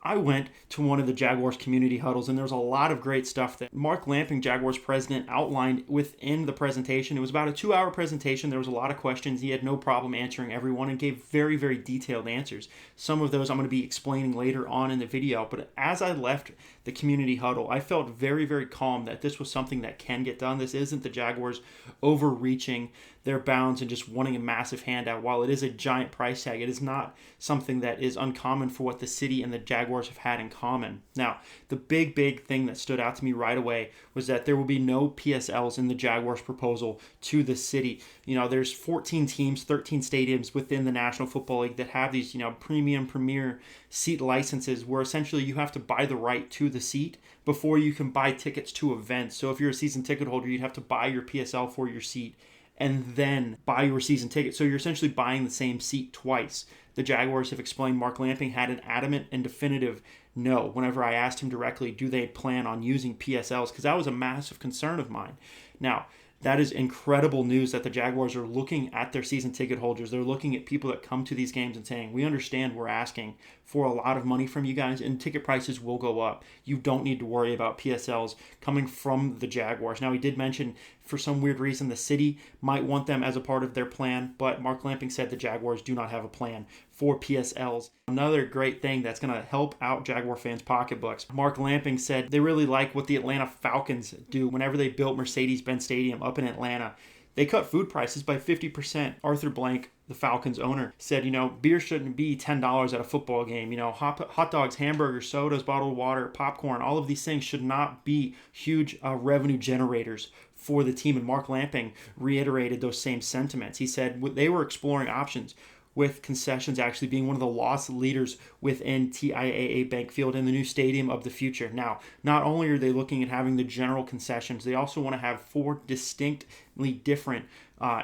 I went to one of the Jaguars community huddles, and there was a lot of great stuff that Mark Lamping, Jaguars president, outlined within the presentation. It was about a 2-hour presentation. There was a lot of questions. He had no problem answering everyone and gave very, very detailed answers. Some of those I'm going to be explaining later on in the video. But as I left the community huddle, I felt very, very calm that this was something that can get done. This isn't the Jaguars overreaching their bounds and just wanting a massive handout. While it is a giant price tag, it is not something that is uncommon for what the city and the Jaguars have had in common. Now, the big thing that stood out to me right away was that there will be no PSLs in the Jaguars proposal to the city. There's 14 teams, 13 stadiums within the National Football League that have these, premier seat licenses where essentially you have to buy the right to the seat before you can buy tickets to events. So if you're a season ticket holder, you'd have to buy your PSL for your seat and then buy your season ticket. So you're essentially buying the same seat twice. The Jaguars have explained Mark Lamping had an adamant and definitive no whenever I asked him directly, do they plan on using PSLs? Because that was a massive concern of mine. Now, that is incredible news that the Jaguars are looking at their season ticket holders. They're looking at people that come to these games and saying, we understand we're asking for a lot of money from you guys and ticket prices will go up. You don't need to worry about PSLs coming from the Jaguars. Now, he did mention for some weird reason the city might want them as a part of their plan, but Mark Lamping said the Jaguars do not have a plan for PSLs. Another great thing that's going to help out Jaguar fans' pocketbooks. Mark Lamping said they really like what the Atlanta Falcons do whenever they built Mercedes-Benz Stadium up in Atlanta. They cut food prices by 50%. Arthur Blank, the Falcons owner, said, beer shouldn't be $10 at a football game. Hot dogs, hamburgers, sodas, bottled water, popcorn, all of these things should not be huge revenue generators for the team. And Mark Lamping reiterated those same sentiments. He said they were exploring options, with concessions actually being one of the loss leaders within TIAA Bank Field in the new stadium of the future. Now, not only are they looking at having the general concessions, they also want to have 4 distinctly different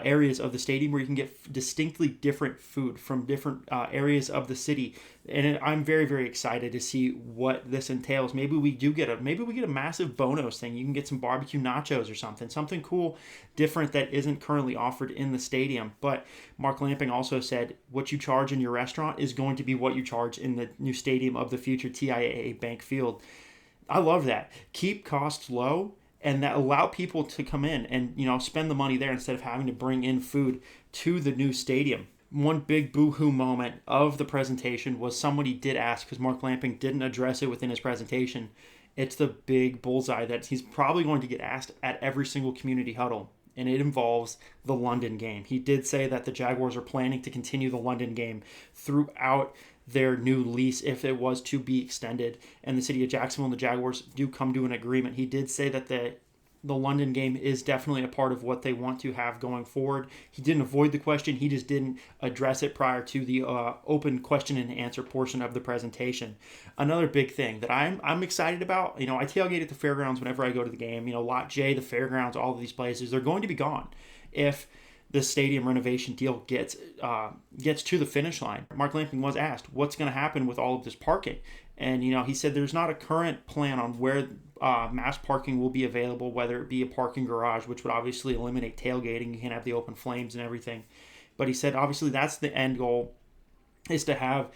areas of the stadium where you can get distinctly different food from different areas of the city. And I'm very, very excited to see what this entails. Maybe we get a massive bonus thing. You can get some barbecue nachos or something cool, different that isn't currently offered in the stadium. But Mark Lamping also said what you charge in your restaurant is going to be what you charge in the new stadium of the future, TIAA Bank Field. I love that. Keep costs low and that allow people to come in and spend the money there instead of having to bring in food to the new stadium. One big boo-hoo moment of the presentation was somebody did ask, because Mark Lamping didn't address it within his presentation. It's the big bullseye that he's probably going to get asked at every single community huddle, and it involves the London game. He did say that the Jaguars are planning to continue the London game throughout their new lease if it was to be extended, and the city of Jacksonville and the Jaguars do come to an agreement. He did say that the London game is definitely a part of what they want to have going forward. He didn't avoid the question. He just didn't address it prior to the open question and answer portion of the presentation. Another big thing that I'm excited about, I tailgate at the fairgrounds whenever I go to the game. Lot J, the fairgrounds, all of these places, they're going to be gone if the stadium renovation deal gets to the finish line. Mark Lamping was asked, what's going to happen with all of this parking? And, he said there's not a current plan on where mass parking will be available, whether it be a parking garage, which would obviously eliminate tailgating. You can't have the open flames and everything. But he said, obviously, that's the end goal, is to have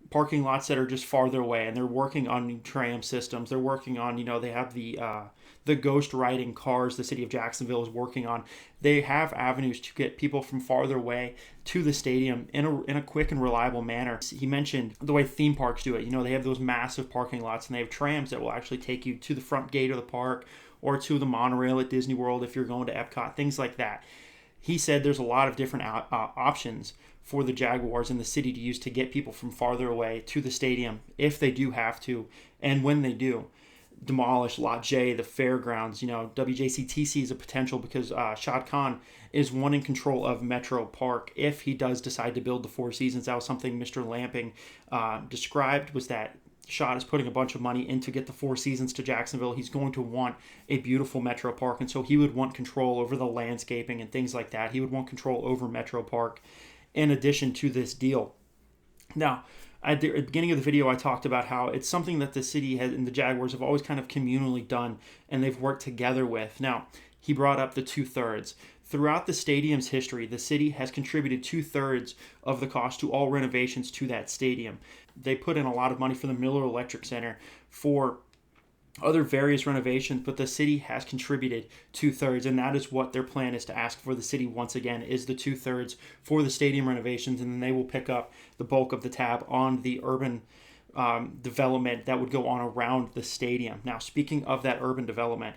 parking lots that are just farther away, and they're working on tram systems. They're working on, they have the ghost riding cars the city of Jacksonville is working on. They have avenues to get people from farther away to the stadium in a quick and reliable manner. He mentioned the way theme parks do it. They have those massive parking lots, and they have trams that will actually take you to the front gate of the park or to the monorail at Disney World if you're going to Epcot, things like that. He said there's a lot of different options for the Jaguars in the city to use to get people from farther away to the stadium if they do have to, and when they do demolish Lot J, the fairgrounds. WJCTC is a potential because Shad Khan is wanting control of Metro Park if he does decide to build the Four Seasons. That was something Mr. Lamping described, was that Shad is putting a bunch of money in to get the Four Seasons to Jacksonville. He's going to want a beautiful Metro Park, and so he would want control over the landscaping and things like that. He would want control over Metro Park in addition to this deal. Now, at the beginning of the video, I talked about how it's something that the city has, and the Jaguars have always kind of communally done, and they've worked together with. Now, he brought up the 2/3. Throughout the stadium's history, the city has contributed 2/3 of the cost to all renovations to that stadium. They put in a lot of money for the Miller Electric Center, for other various renovations, but the city has contributed 2/3, and that is what their plan is to ask for the city once again, is the 2/3 for the stadium renovations, and then they will pick up the bulk of the tab on the urban development that would go on around the stadium. Now, speaking of that urban development,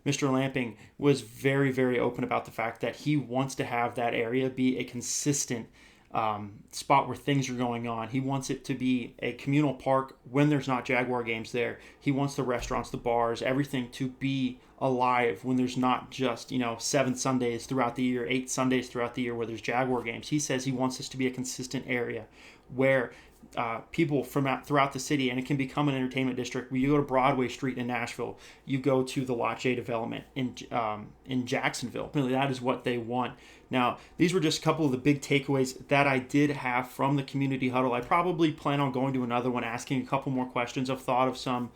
Mr. Lamping was very, very open about the fact that he wants to have that area be a consistent spot where things are going on. He wants it to be a communal park when there's not Jaguar games there. He wants the restaurants, the bars, everything to be alive when there's not just, 7 Sundays throughout the year, 8 Sundays throughout the year where there's Jaguar games. He says he wants this to be a consistent area where people from throughout the city, and it can become an entertainment district. When you go to Broadway Street in Nashville, you go to the Lot J development in Jacksonville. Really, that is what they want. Now, these were just a couple of the big takeaways that I did have from the community huddle. I probably plan on going to another one, asking a couple more questions. I've thought of some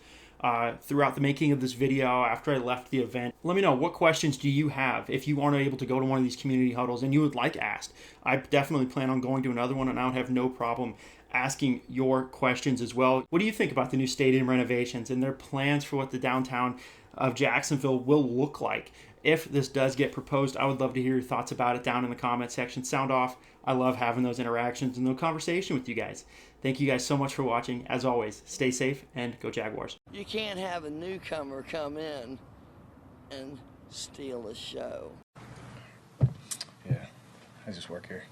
throughout the making of this video after I left the event. Let me know, what questions do you have if you aren't able to go to one of these community huddles and you would like asked. I definitely plan on going to another one, and I would have no problem asking your questions as well. What do you think about the new stadium renovations and their plans for what the downtown of Jacksonville will look like if this does get proposed? I would love to hear your thoughts about it down in the comment section. Sound off. I love having those interactions and the conversation with you guys. Thank you guys so much for watching. As always, stay safe and go Jaguars. You can't have a newcomer come in and steal the show. Yeah, I just work here.